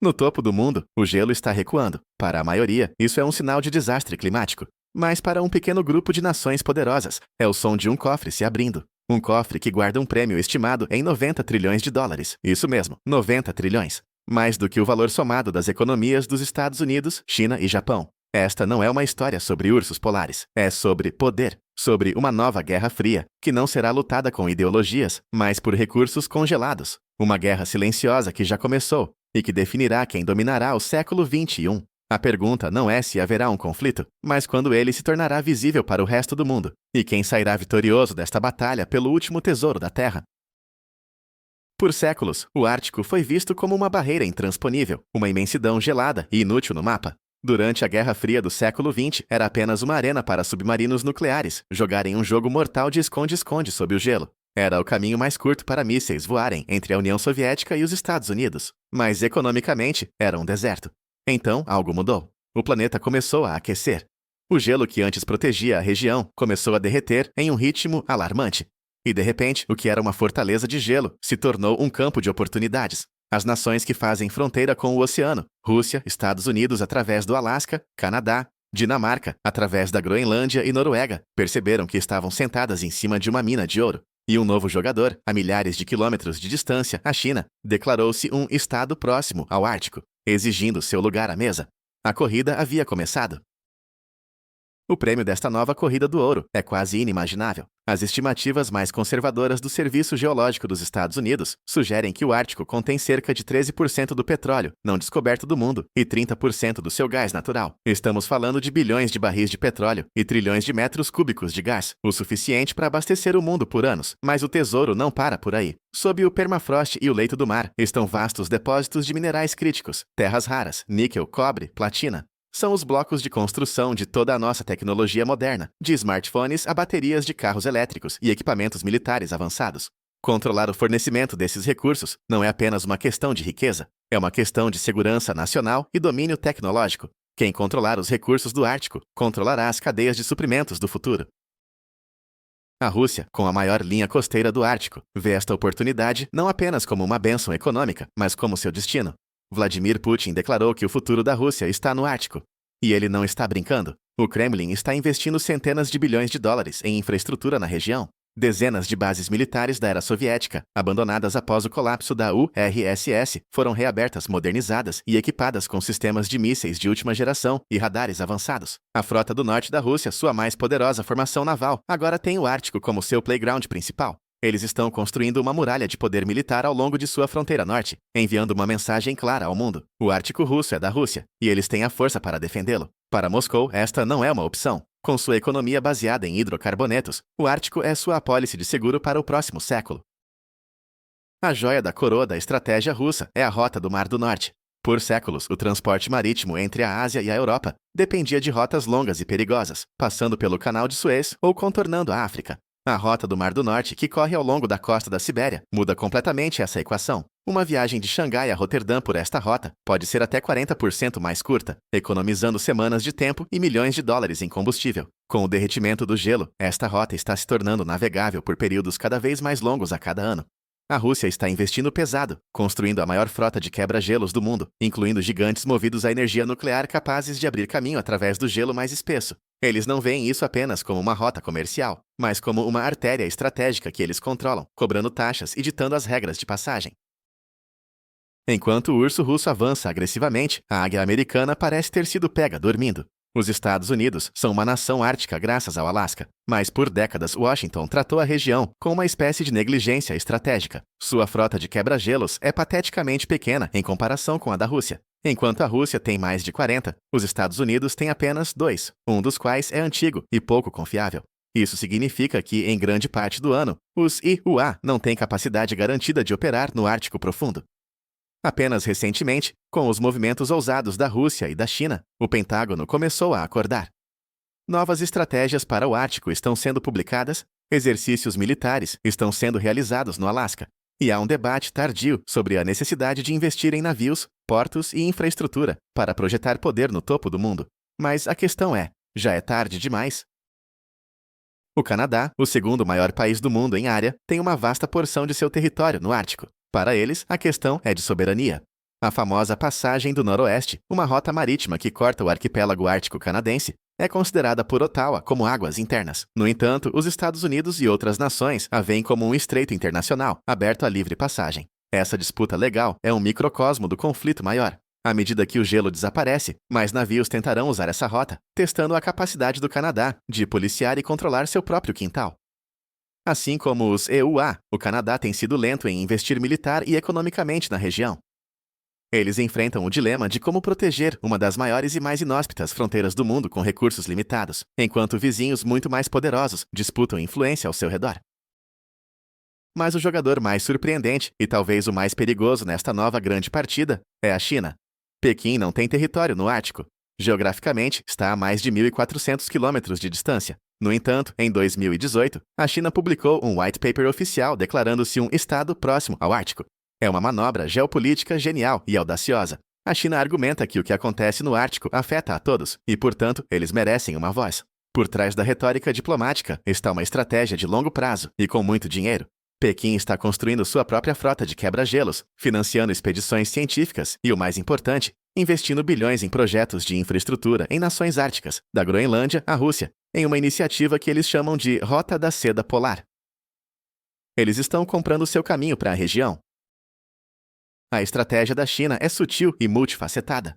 No topo do mundo, o gelo está recuando. Para a maioria, isso é um sinal de desastre climático. Mas para um pequeno grupo de nações poderosas, é o som de um cofre se abrindo. Um cofre que guarda um prêmio estimado em 90 trilhões de dólares. Isso mesmo, 90 trilhões. Mais do que o valor somado das economias dos Estados Unidos, China e Japão. Esta não é uma história sobre ursos polares. É sobre poder. Sobre uma nova Guerra Fria, que não será lutada com ideologias, mas por recursos congelados. Uma guerra silenciosa que já começou e que definirá quem dominará o século XXI. A pergunta não é se haverá um conflito, mas quando ele se tornará visível para o resto do mundo, e quem sairá vitorioso desta batalha pelo último tesouro da Terra. Por séculos, o Ártico foi visto como uma barreira intransponível, uma imensidão gelada e inútil no mapa. Durante a Guerra Fria do século XX, era apenas uma arena para submarinos nucleares jogarem um jogo mortal de esconde-esconde sob o gelo. Era o caminho mais curto para mísseis voarem entre a União Soviética e os Estados Unidos. Mas, economicamente, era um deserto. Então, algo mudou. O planeta começou a aquecer. O gelo que antes protegia a região começou a derreter em um ritmo alarmante. E, de repente, o que era uma fortaleza de gelo se tornou um campo de oportunidades. As nações que fazem fronteira com o oceano, Rússia, Estados Unidos através do Alasca, Canadá, Dinamarca através da Groenlândia e Noruega, perceberam que estavam sentadas em cima de uma mina de ouro. E um novo jogador, a milhares de quilômetros de distância, a China, declarou-se um estado próximo ao Ártico, exigindo seu lugar à mesa. A corrida havia começado. O prêmio desta nova corrida do ouro é quase inimaginável. As estimativas mais conservadoras do Serviço Geológico dos Estados Unidos sugerem que o Ártico contém cerca de 13% do petróleo não descoberto do mundo e 30% do seu gás natural. Estamos falando de bilhões de barris de petróleo e trilhões de metros cúbicos de gás, o suficiente para abastecer o mundo por anos. Mas o tesouro não para por aí. Sob o permafrost e o leito do mar estão vastos depósitos de minerais críticos, terras raras, níquel, cobre, platina. São os blocos de construção de toda a nossa tecnologia moderna, de smartphones a baterias de carros elétricos e equipamentos militares avançados. Controlar o fornecimento desses recursos não é apenas uma questão de riqueza, é uma questão de segurança nacional e domínio tecnológico. Quem controlar os recursos do Ártico, controlará as cadeias de suprimentos do futuro. A Rússia, com a maior linha costeira do Ártico, vê esta oportunidade não apenas como uma bênção econômica, mas como seu destino. Vladimir Putin declarou que o futuro da Rússia está no Ártico. E ele não está brincando. O Kremlin está investindo centenas de bilhões de dólares em infraestrutura na região. Dezenas de bases militares da era soviética, abandonadas após o colapso da URSS, foram reabertas, modernizadas e equipadas com sistemas de mísseis de última geração e radares avançados. A frota do norte da Rússia, sua mais poderosa formação naval, agora tem o Ártico como seu playground principal. Eles estão construindo uma muralha de poder militar ao longo de sua fronteira norte, enviando uma mensagem clara ao mundo. O Ártico russo é da Rússia, e eles têm a força para defendê-lo. Para Moscou, esta não é uma opção. Com sua economia baseada em hidrocarbonetos, o Ártico é sua apólice de seguro para o próximo século. A joia da coroa da estratégia russa é a Rota do Mar do Norte. Por séculos, o transporte marítimo entre a Ásia e a Europa dependia de rotas longas e perigosas, passando pelo Canal de Suez ou contornando a África. A Rota do Mar do Norte, que corre ao longo da costa da Sibéria, muda completamente essa equação. Uma viagem de Xangai a Roterdã por esta rota pode ser até 40% mais curta, economizando semanas de tempo e milhões de dólares em combustível. Com o derretimento do gelo, esta rota está se tornando navegável por períodos cada vez mais longos a cada ano. A Rússia está investindo pesado, construindo a maior frota de quebra-gelos do mundo, incluindo gigantes movidos a energia nuclear capazes de abrir caminho através do gelo mais espesso. Eles não veem isso apenas como uma rota comercial, mas como uma artéria estratégica que eles controlam, cobrando taxas e ditando as regras de passagem. Enquanto o urso russo avança agressivamente, a águia americana parece ter sido pega dormindo. Os Estados Unidos são uma nação ártica graças ao Alasca, mas por décadas Washington tratou a região com uma espécie de negligência estratégica. Sua frota de quebra-gelos é pateticamente pequena em comparação com a da Rússia. Enquanto a Rússia tem mais de 40, os Estados Unidos têm apenas 2, um dos quais é antigo e pouco confiável. Isso significa que, em grande parte do ano, os IUA não têm capacidade garantida de operar no Ártico Profundo. Apenas recentemente, com os movimentos ousados da Rússia e da China, o Pentágono começou a acordar. Novas estratégias para o Ártico estão sendo publicadas, exercícios militares estão sendo realizados no Alasca, e há um debate tardio sobre a necessidade de investir em navios, portos e infraestrutura para projetar poder no topo do mundo. Mas a questão é, já é tarde demais? O Canadá, o segundo maior país do mundo em área, tem uma vasta porção de seu território no Ártico. Para eles, a questão é de soberania. A famosa Passagem do Noroeste, uma rota marítima que corta o arquipélago ártico canadense, é considerada por Ottawa como águas internas. No entanto, os Estados Unidos e outras nações a veem como um estreito internacional, aberto à livre passagem. Essa disputa legal é um microcosmo do conflito maior. À medida que o gelo desaparece, mais navios tentarão usar essa rota, testando a capacidade do Canadá de policiar e controlar seu próprio quintal. Assim como os EUA, o Canadá tem sido lento em investir militar e economicamente na região. Eles enfrentam o dilema de como proteger uma das maiores e mais inóspitas fronteiras do mundo com recursos limitados, enquanto vizinhos muito mais poderosos disputam influência ao seu redor. Mas o jogador mais surpreendente e talvez o mais perigoso nesta nova grande partida é a China. Pequim não tem território no Ártico. Geograficamente, está a mais de 1.400 quilômetros de distância. No entanto, em 2018, a China publicou um white paper oficial declarando-se um estado próximo ao Ártico. É uma manobra geopolítica genial e audaciosa. A China argumenta que o que acontece no Ártico afeta a todos e, portanto, eles merecem uma voz. Por trás da retórica diplomática está uma estratégia de longo prazo e com muito dinheiro. Pequim está construindo sua própria frota de quebra-gelos, financiando expedições científicas e, o mais importante, investindo bilhões em projetos de infraestrutura em nações árticas, da Groenlândia à Rússia, em uma iniciativa que eles chamam de Rota da Seda Polar. Eles estão comprando seu caminho para a região. A estratégia da China é sutil e multifacetada.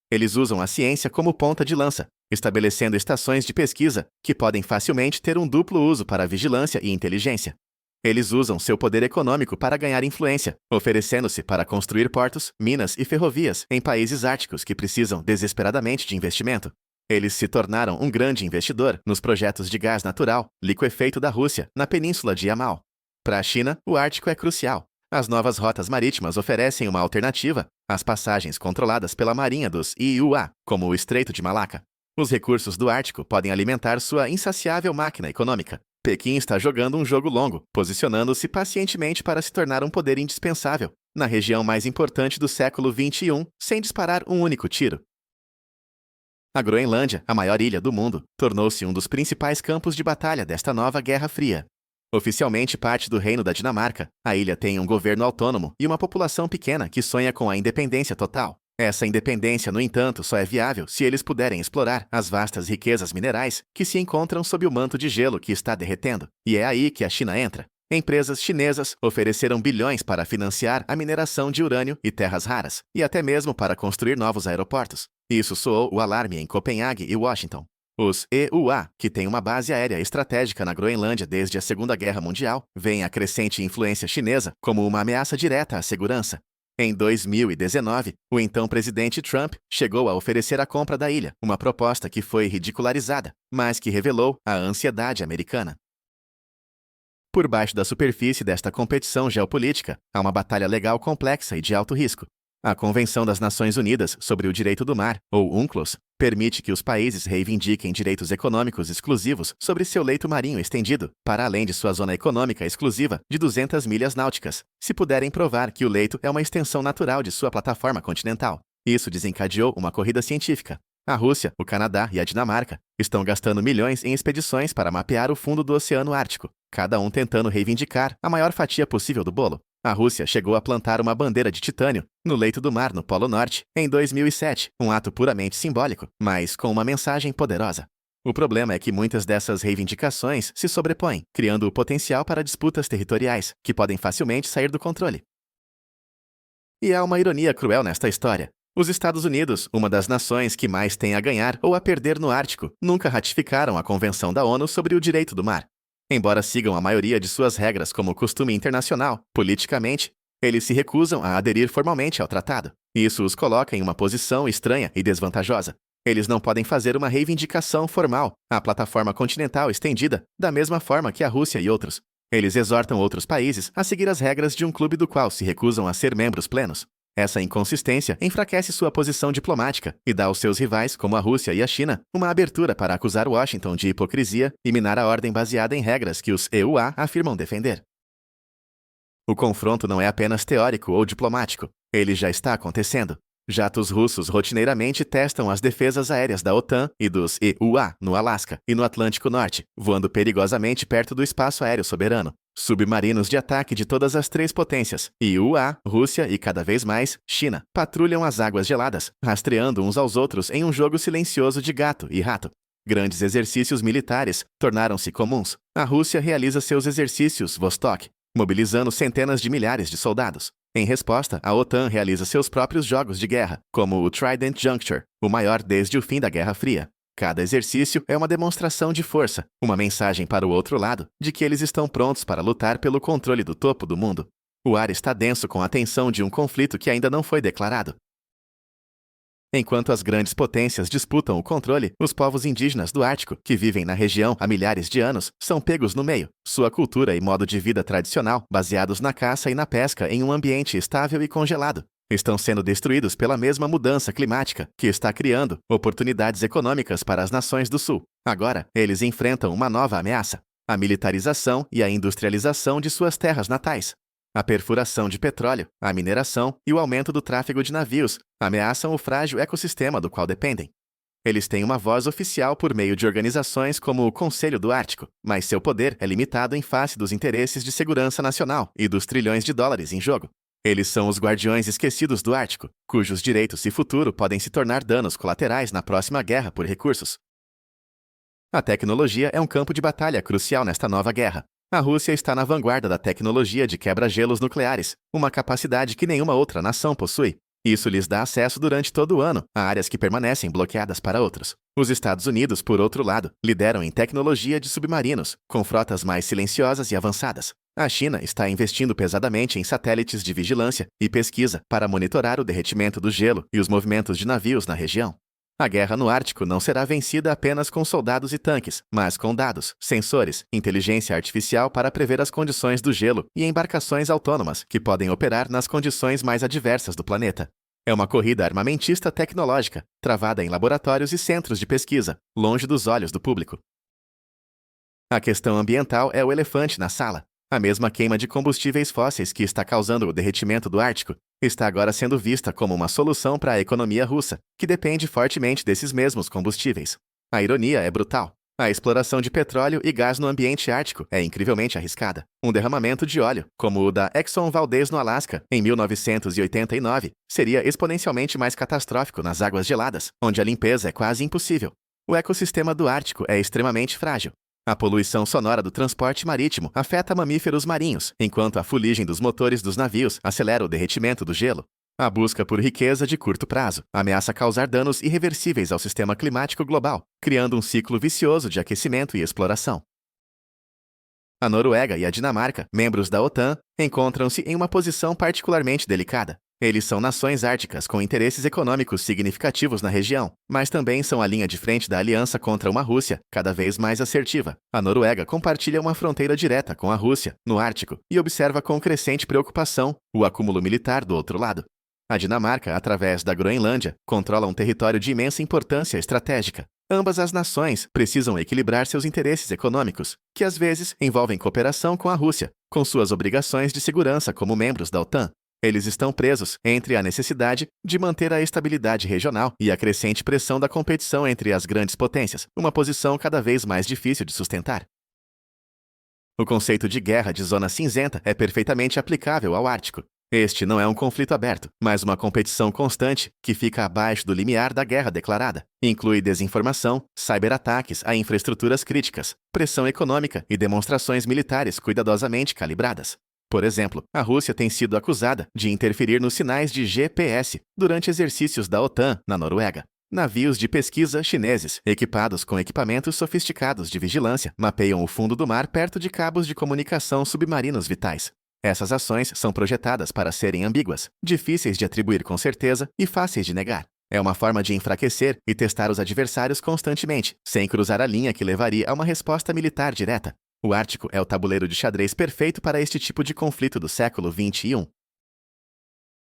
Eles usam a ciência como ponta de lança, estabelecendo estações de pesquisa que podem facilmente ter um duplo uso para vigilância e inteligência. Eles usam seu poder econômico para ganhar influência, oferecendo-se para construir portos, minas e ferrovias em países árticos que precisam desesperadamente de investimento. Eles se tornaram um grande investidor nos projetos de gás natural, liquefeito da Rússia, na península de Yamal. Para a China, o Ártico é crucial. As novas rotas marítimas oferecem uma alternativa às passagens controladas pela marinha dos EUA, como o Estreito de Malaca. Os recursos do Ártico podem alimentar sua insaciável máquina econômica. Pequim está jogando um jogo longo, posicionando-se pacientemente para se tornar um poder indispensável na região mais importante do século XXI, sem disparar um único tiro. A Groenlândia, a maior ilha do mundo, tornou-se um dos principais campos de batalha desta nova Guerra Fria. Oficialmente parte do Reino da Dinamarca, a ilha tem um governo autônomo e uma população pequena que sonha com a independência total. Essa independência, no entanto, só é viável se eles puderem explorar as vastas riquezas minerais que se encontram sob o manto de gelo que está derretendo. E é aí que a China entra. Empresas chinesas ofereceram bilhões para financiar a mineração de urânio e terras raras, e até mesmo para construir novos aeroportos. Isso soou o alarme em Copenhague e Washington. Os EUA, que têm uma base aérea estratégica na Groenlândia desde a Segunda Guerra Mundial, veem a crescente influência chinesa como uma ameaça direta à segurança. Em 2019, o então presidente Trump chegou a oferecer a compra da ilha, uma proposta que foi ridicularizada, mas que revelou a ansiedade americana. Por baixo da superfície desta competição geopolítica, há uma batalha legal complexa e de alto risco. A Convenção das Nações Unidas sobre o Direito do Mar, ou UNCLOS, permite que os países reivindiquem direitos econômicos exclusivos sobre seu leito marinho estendido, para além de sua zona econômica exclusiva de 200 milhas náuticas, se puderem provar que o leito é uma extensão natural de sua plataforma continental. Isso desencadeou uma corrida científica. A Rússia, o Canadá e a Dinamarca estão gastando milhões em expedições para mapear o fundo do Oceano Ártico, cada um tentando reivindicar a maior fatia possível do bolo. A Rússia chegou a plantar uma bandeira de titânio no leito do mar no Polo Norte em 2007, um ato puramente simbólico, mas com uma mensagem poderosa. O problema é que muitas dessas reivindicações se sobrepõem, criando o potencial para disputas territoriais, que podem facilmente sair do controle. E há uma ironia cruel nesta história. Os Estados Unidos, uma das nações que mais tem a ganhar ou a perder no Ártico, nunca ratificaram a Convenção da ONU sobre o Direito do Mar. Embora sigam a maioria de suas regras como costume internacional, politicamente, eles se recusam a aderir formalmente ao tratado. Isso os coloca em uma posição estranha e desvantajosa. Eles não podem fazer uma reivindicação formal à plataforma continental estendida, da mesma forma que a Rússia e outros. Eles exortam outros países a seguir as regras de um clube do qual se recusam a ser membros plenos. Essa inconsistência enfraquece sua posição diplomática e dá aos seus rivais, como a Rússia e a China, uma abertura para acusar Washington de hipocrisia e minar a ordem baseada em regras que os EUA afirmam defender. O confronto não é apenas teórico ou diplomático, ele já está acontecendo. Jatos russos rotineiramente testam as defesas aéreas da OTAN e dos EUA no Alasca e no Atlântico Norte, voando perigosamente perto do espaço aéreo soberano. Submarinos de ataque de todas as três potências, EUA, Rússia e, cada vez mais, China, patrulham as águas geladas, rastreando uns aos outros em um jogo silencioso de gato e rato. Grandes exercícios militares tornaram-se comuns. A Rússia realiza seus exercícios Vostok, mobilizando centenas de milhares de soldados. Em resposta, a OTAN realiza seus próprios jogos de guerra, como o Trident Juncture, o maior desde o fim da Guerra Fria. Cada exercício é uma demonstração de força, uma mensagem para o outro lado de que eles estão prontos para lutar pelo controle do topo do mundo. O ar está denso com a tensão de um conflito que ainda não foi declarado. Enquanto as grandes potências disputam o controle, os povos indígenas do Ártico, que vivem na região há milhares de anos, são pegos no meio. Sua cultura e modo de vida tradicional, baseados na caça e na pesca em um ambiente estável e congelado, estão sendo destruídos pela mesma mudança climática, que está criando oportunidades econômicas para as nações do Sul. Agora, eles enfrentam uma nova ameaça: a militarização e a industrialização de suas terras natais. A perfuração de petróleo, a mineração e o aumento do tráfego de navios ameaçam o frágil ecossistema do qual dependem. Eles têm uma voz oficial por meio de organizações como o Conselho do Ártico, mas seu poder é limitado em face dos interesses de segurança nacional e dos trilhões de dólares em jogo. Eles são os guardiões esquecidos do Ártico, cujos direitos e futuro podem se tornar danos colaterais na próxima guerra por recursos. A tecnologia é um campo de batalha crucial nesta nova guerra. A Rússia está na vanguarda da tecnologia de quebra-gelos nucleares, uma capacidade que nenhuma outra nação possui. Isso lhes dá acesso durante todo o ano a áreas que permanecem bloqueadas para outros. Os Estados Unidos, por outro lado, lideram em tecnologia de submarinos, com frotas mais silenciosas e avançadas. A China está investindo pesadamente em satélites de vigilância e pesquisa para monitorar o derretimento do gelo e os movimentos de navios na região. A guerra no Ártico não será vencida apenas com soldados e tanques, mas com dados, sensores, inteligência artificial para prever as condições do gelo e embarcações autônomas que podem operar nas condições mais adversas do planeta. É uma corrida armamentista tecnológica, travada em laboratórios e centros de pesquisa, longe dos olhos do público. A questão ambiental é o elefante na sala. A mesma queima de combustíveis fósseis que está causando o derretimento do Ártico está agora sendo vista como uma solução para a economia russa, que depende fortemente desses mesmos combustíveis. A ironia é brutal. A exploração de petróleo e gás no ambiente ártico é incrivelmente arriscada. Um derramamento de óleo, como o da Exxon Valdez no Alasca, em 1989, seria exponencialmente mais catastrófico nas águas geladas, onde a limpeza é quase impossível. O ecossistema do Ártico é extremamente frágil. A poluição sonora do transporte marítimo afeta mamíferos marinhos, enquanto a fuligem dos motores dos navios acelera o derretimento do gelo. A busca por riqueza de curto prazo ameaça causar danos irreversíveis ao sistema climático global, criando um ciclo vicioso de aquecimento e exploração. A Noruega e a Dinamarca, membros da OTAN, encontram-se em uma posição particularmente delicada. Eles são nações árticas com interesses econômicos significativos na região, mas também são a linha de frente da aliança contra uma Rússia cada vez mais assertiva. A Noruega compartilha uma fronteira direta com a Rússia, no Ártico, e observa com crescente preocupação o acúmulo militar do outro lado. A Dinamarca, através da Groenlândia, controla um território de imensa importância estratégica. Ambas as nações precisam equilibrar seus interesses econômicos, que às vezes envolvem cooperação com a Rússia, com suas obrigações de segurança como membros da OTAN. Eles estão presos entre a necessidade de manter a estabilidade regional e a crescente pressão da competição entre as grandes potências, uma posição cada vez mais difícil de sustentar. O conceito de guerra de zona cinzenta é perfeitamente aplicável ao Ártico. Este não é um conflito aberto, mas uma competição constante que fica abaixo do limiar da guerra declarada. Inclui desinformação, cyberataques a infraestruturas críticas, pressão econômica e demonstrações militares cuidadosamente calibradas. Por exemplo, a Rússia tem sido acusada de interferir nos sinais de GPS durante exercícios da OTAN na Noruega. Navios de pesquisa chineses, equipados com equipamentos sofisticados de vigilância, mapeiam o fundo do mar perto de cabos de comunicação submarinos vitais. Essas ações são projetadas para serem ambíguas, difíceis de atribuir com certeza e fáceis de negar. É uma forma de enfraquecer e testar os adversários constantemente, sem cruzar a linha que levaria a uma resposta militar direta. O Ártico é o tabuleiro de xadrez perfeito para este tipo de conflito do século XXI.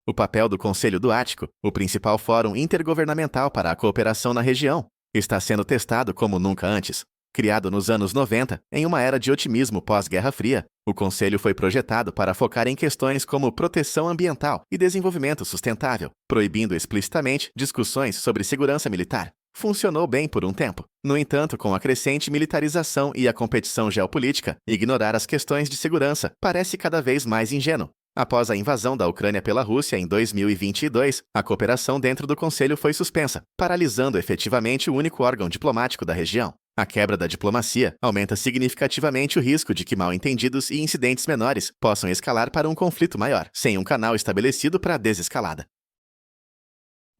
O papel do Conselho do Ártico, o principal fórum intergovernamental para a cooperação na região, está sendo testado como nunca antes. Criado nos anos 90, em uma era de otimismo pós-Guerra Fria, o Conselho foi projetado para focar em questões como proteção ambiental e desenvolvimento sustentável, proibindo explicitamente discussões sobre segurança militar. Funcionou bem por um tempo. No entanto, com a crescente militarização e a competição geopolítica, ignorar as questões de segurança parece cada vez mais ingênuo. Após a invasão da Ucrânia pela Rússia em 2022, a cooperação dentro do Conselho foi suspensa, paralisando efetivamente o único órgão diplomático da região. A quebra da diplomacia aumenta significativamente o risco de que mal-entendidos e incidentes menores possam escalar para um conflito maior, sem um canal estabelecido para a desescalada.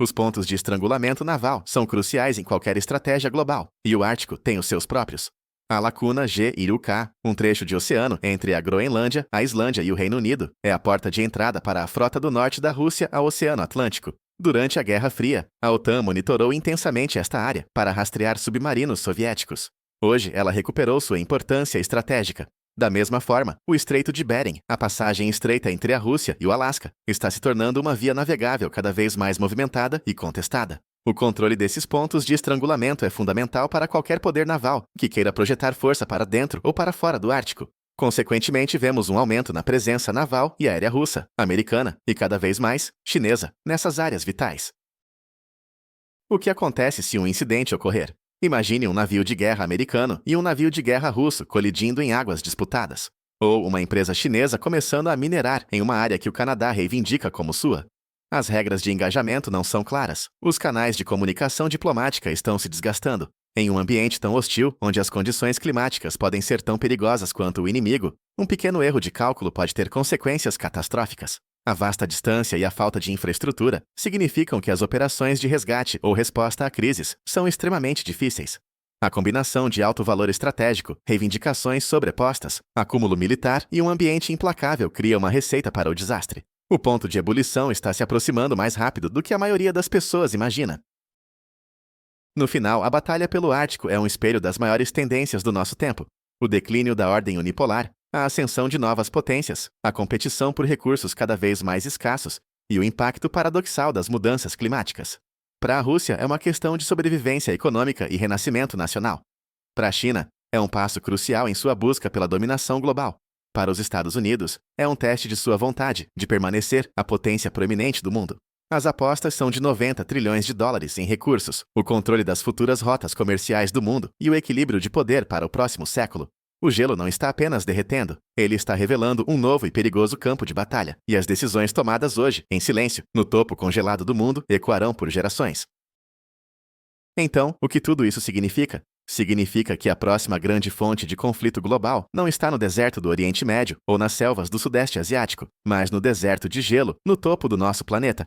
Os pontos de estrangulamento naval são cruciais em qualquer estratégia global, e o Ártico tem os seus próprios. A lacuna G-Iruka, um trecho de oceano entre a Groenlândia, a Islândia e o Reino Unido, é a porta de entrada para a frota do norte da Rússia ao Oceano Atlântico. Durante a Guerra Fria, a OTAN monitorou intensamente esta área para rastrear submarinos soviéticos. Hoje, ela recuperou sua importância estratégica. Da mesma forma, o Estreito de Bering, a passagem estreita entre a Rússia e o Alasca, está se tornando uma via navegável cada vez mais movimentada e contestada. O controle desses pontos de estrangulamento é fundamental para qualquer poder naval que queira projetar força para dentro ou para fora do Ártico. Consequentemente, vemos um aumento na presença naval e aérea russa, americana e cada vez mais chinesa nessas áreas vitais. O que acontece se um incidente ocorrer? Imagine um navio de guerra americano e um navio de guerra russo colidindo em águas disputadas. Ou uma empresa chinesa começando a minerar em uma área que o Canadá reivindica como sua. As regras de engajamento não são claras. Os canais de comunicação diplomática estão se desgastando. Em um ambiente tão hostil, onde as condições climáticas podem ser tão perigosas quanto o inimigo, um pequeno erro de cálculo pode ter consequências catastróficas. A vasta distância e a falta de infraestrutura significam que as operações de resgate ou resposta a crises são extremamente difíceis. A combinação de alto valor estratégico, reivindicações sobrepostas, acúmulo militar e um ambiente implacável cria uma receita para o desastre. O ponto de ebulição está se aproximando mais rápido do que a maioria das pessoas imagina. No final, a batalha pelo Ártico é um espelho das maiores tendências do nosso tempo: o declínio da ordem unipolar, a ascensão de novas potências, a competição por recursos cada vez mais escassos e o impacto paradoxal das mudanças climáticas. Para a Rússia, é uma questão de sobrevivência econômica e renascimento nacional. Para a China, é um passo crucial em sua busca pela dominação global. Para os Estados Unidos, é um teste de sua vontade de permanecer a potência proeminente do mundo. As apostas são de 90 trilhões de dólares em recursos, o controle das futuras rotas comerciais do mundo e o equilíbrio de poder para o próximo século. O gelo não está apenas derretendo, ele está revelando um novo e perigoso campo de batalha, e as decisões tomadas hoje, em silêncio, no topo congelado do mundo, ecoarão por gerações. Então, o que tudo isso significa? Significa que a próxima grande fonte de conflito global não está no deserto do Oriente Médio ou nas selvas do Sudeste Asiático, mas no deserto de gelo, no topo do nosso planeta.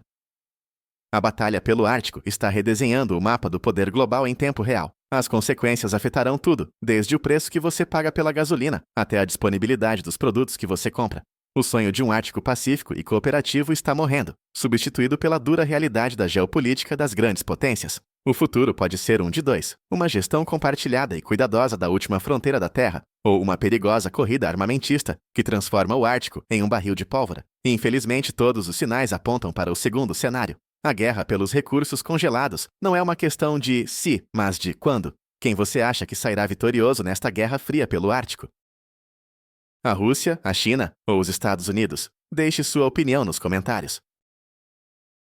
A batalha pelo Ártico está redesenhando o mapa do poder global em tempo real. As consequências afetarão tudo, desde o preço que você paga pela gasolina até a disponibilidade dos produtos que você compra. O sonho de um Ártico pacífico e cooperativo está morrendo, substituído pela dura realidade da geopolítica das grandes potências. O futuro pode ser um de dois: uma gestão compartilhada e cuidadosa da última fronteira da Terra, ou uma perigosa corrida armamentista que transforma o Ártico em um barril de pólvora. E, infelizmente, todos os sinais apontam para o segundo cenário. A guerra pelos recursos congelados não é uma questão de se, mas de quando. Quem você acha que sairá vitorioso nesta guerra fria pelo Ártico? A Rússia, a China ou os Estados Unidos? Deixe sua opinião nos comentários.